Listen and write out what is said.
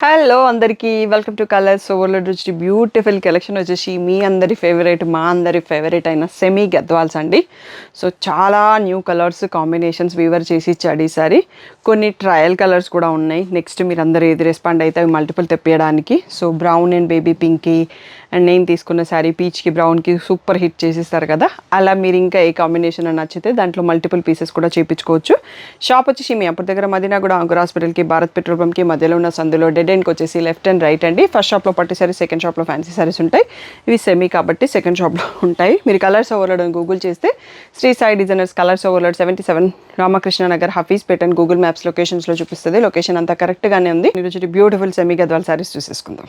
Hello అందరికీ welcome to colours overload రుచి beautiful collection వచ్చేసి మీ అందరి ఫేవరెట్ మా అందరి ఫేవరెట్ అయిన సెమీ గద్వాల్స్ అండి. సో చాలా న్యూ కలర్స్ కాంబినేషన్స్ వీవర్ చేసి ఇచ్చాడు ఈసారి. కొన్ని ట్రయల్ కలర్స్ కూడా ఉన్నాయి. నెక్స్ట్ మీరు అందరూ ఏది రెస్పాండ్ అయితే అవి మల్టిపుల్ తెప్పియడానికి. సో బ్రౌన్ అండ్ బేబీ పింక్కి అండ్ నేను తీసుకున్న శారీ పీచ్కి బ్రౌన్కి సూపర్ హిట్ చేసిస్తారు కదా, అలా మీరు ఇంకా ఏ కాంబినేషన్ నచ్చితే దాంట్లో మల్టిపుల్ పీసెస్ కూడా చేయించుకోవచ్చు. షాప్ వచ్చేసి మీ అప్పటి దగ్గర మదీనా కూడా అంకుర్ హాస్పిటల్కి భారత్ పెట్రోల్ పంప్కి మధ్యలో ఉన్న సందులో డెడ్ ఎండ్కి వచ్చేసి లెఫ్ట్ అండ్ రైట్ అండి. ఫస్ట్ షాప్లో పట్టు సారీస్, సెకండ్ షాప్లో ఫ్యాన్సీ సారీస్ ఉంటాయి. ఇవి సెమీ కాబట్టి సెకండ్ షాప్లో ఉంటాయి. మీరు కలర్స్ ఓవర్లోడ్ అని గూగుల్ చేస్తే Shri Sai designers colours overload 77 Ramakrishna Nagar Hafeezpet అని గూగుల్ మ్యాప్స్ లొకేషన్స్లో చూపిస్తుంది. లొకేషన్ అంతా కరెక్ట్గానే ఉంది. మీరు వచ్చి బ్యూటిఫుల్ సెమీ గద్వాల్ సారీస్ చూసేసుకుందాం.